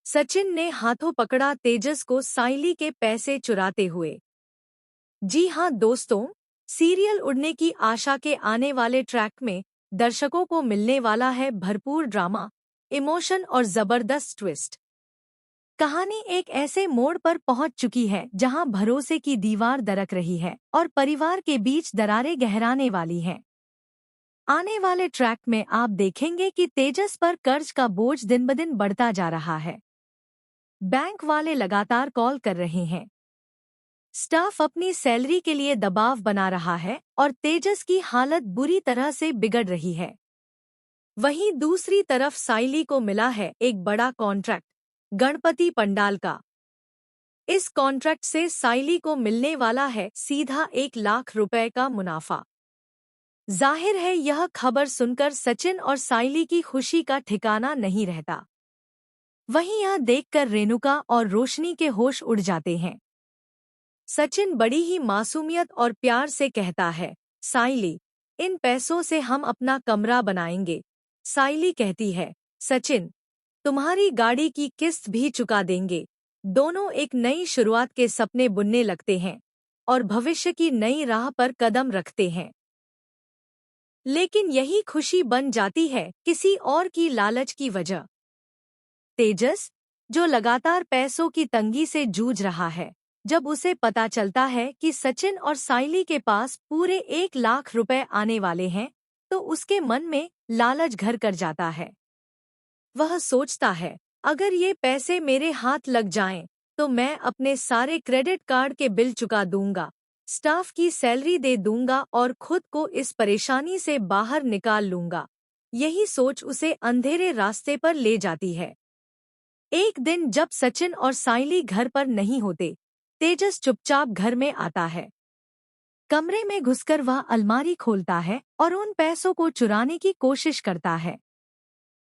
सचिन ने हाथों पकड़ा तेजस को साइली के पैसे चुराते हुए। जी हां दोस्तों, सीरियल उड़ने की आशा के आने वाले ट्रैक में दर्शकों को मिलने वाला है भरपूर ड्रामा, इमोशन और जबरदस्त ट्विस्ट। कहानी एक ऐसे मोड़ पर पहुंच चुकी है जहां भरोसे की दीवार दरक रही है और परिवार के बीच दरारें गहराने वाली हैं। आने वाले ट्रैक में आप देखेंगे कि तेजस पर कर्ज का बोझ दिन ब दिन बढ़ता जा रहा है। बैंक वाले लगातार कॉल कर रहे हैं। स्टाफ अपनी सैलरी के लिए दबाव बना रहा है और तेजस की हालत बुरी तरह से बिगड़ रही है। वहीं दूसरी तरफ साइली को मिला है एक बड़ा कॉन्ट्रैक्ट, गणपति पंडाल का। इस कॉन्ट्रैक्ट से साइली को मिलने वाला है सीधा 1 लाख रुपए का मुनाफा। जाहिर है यह खबर सुनकर सचिन और साइली की खुशी का ठिकाना नहीं रहता। वहीं यह देखकर रेणुका और रोशनी के होश उड़ जाते हैं। सचिन बड़ी ही मासूमियत और प्यार से कहता है, साइली, इन पैसों से हम अपना कमरा बनाएंगे। साइली कहती है, सचिन, तुम्हारी गाड़ी की किस्त भी चुका देंगे। दोनों एक नई शुरुआत के सपने बुनने लगते हैं और भविष्य की नई राह पर कदम रखते हैं। लेकिन यही खुशी बन जाती है किसी और की लालच की वजह। तेजस, जो लगातार पैसों की तंगी से जूझ रहा है, जब उसे पता चलता है कि सचिन और साइली के पास पूरे 1 लाख रुपए आने वाले हैं, तो उसके मन में लालच घर कर जाता है। वह सोचता है, अगर ये पैसे मेरे हाथ लग जाएं, तो मैं अपने सारे क्रेडिट कार्ड के बिल चुका दूंगा, स्टाफ की सैलरी दे दूंगा और खुद को इस परेशानी से बाहर निकाल लूंगा। यही सोच उसे अंधेरे रास्ते पर ले जाती है। एक दिन जब सचिन और साइली घर पर नहीं होते, तेजस चुपचाप घर में आता है। कमरे में घुसकर वह अलमारी खोलता है और उन पैसों को चुराने की कोशिश करता है।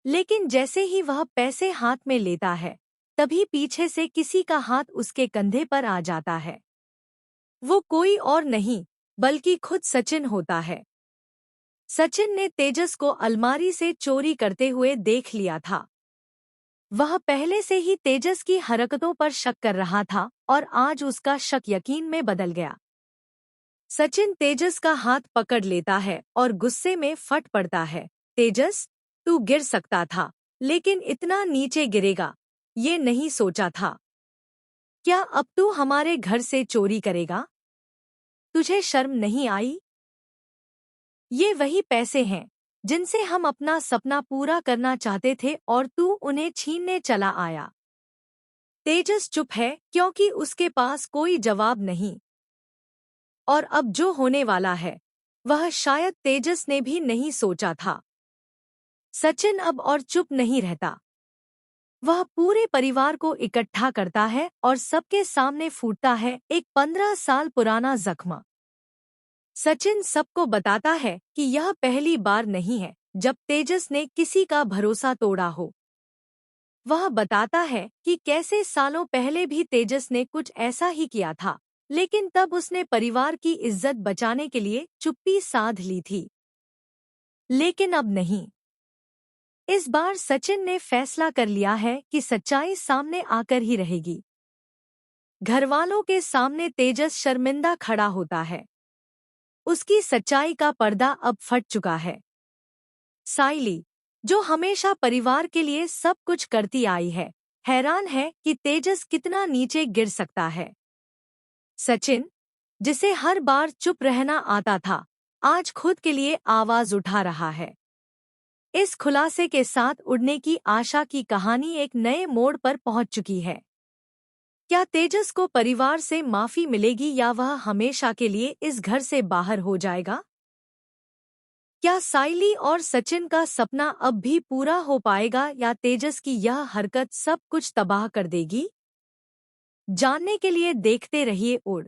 लेकिन जैसे ही वह पैसे हाथ में लेता है, तभी पीछे से किसी का हाथ उसके कंधे पर आ जाता है। वो कोई और नहीं, बल्कि खुद सचिन होता है। सचिन ने तेजस को अलमारी से चोरी करते हुए देख लिया था। वह पहले से ही तेजस की हरकतों पर शक कर रहा था और आज उसका शक यकीन में बदल गया। सचिन तेजस का हाथ पकड़ लेता है और गुस्से में फट पड़ता है, तेजस, तू गिर सकता था, लेकिन इतना नीचे गिरेगा, ये नहीं सोचा था। क्या अब तू हमारे घर से चोरी करेगा? तुझे शर्म नहीं आई? ये वही पैसे हैं जिनसे हम अपना सपना पूरा करना चाहते थे और तू उन्हें छीनने चला आया। तेजस चुप है क्योंकि उसके पास कोई जवाब नहीं। और अब जो होने वाला है, वह शायद तेजस ने भी नहीं सोचा था। सचिन अब और चुप नहीं रहता। वह पूरे परिवार को इकट्ठा करता है और सबके सामने फूटता है एक 15 साल पुराना जख्म। सचिन सबको बताता है कि यह पहली बार नहीं है जब तेजस ने किसी का भरोसा तोड़ा हो। वह बताता है कि कैसे सालों पहले भी तेजस ने कुछ ऐसा ही किया था, लेकिन तब उसने परिवार की इज्जत बचाने के लिए चुप्पी साध ली थी। लेकिन अब नहीं। इस बार सचिन ने फैसला कर लिया है कि सच्चाई सामने आकर ही रहेगी। घरवालों के सामने तेजस शर्मिंदा खड़ा होता है। उसकी सच्चाई का पर्दा अब फट चुका है। साइली, जो हमेशा परिवार के लिए सब कुछ करती आई है, हैरान है कि तेजस कितना नीचे गिर सकता है। सचिन, जिसे हर बार चुप रहना आता था, आज खुद के लिए आवाज उठा रहा है। इस खुलासे के साथ उड़ने की आशा की कहानी एक नए मोड़ पर पहुंच चुकी है। क्या तेजस को परिवार से माफी मिलेगी या वह हमेशा के लिए इस घर से बाहर हो जाएगा? क्या साइली और सचिन का सपना अब भी पूरा हो पाएगा या तेजस की यह हरकत सब कुछ तबाह कर देगी? जानने के लिए देखते रहिए उड़।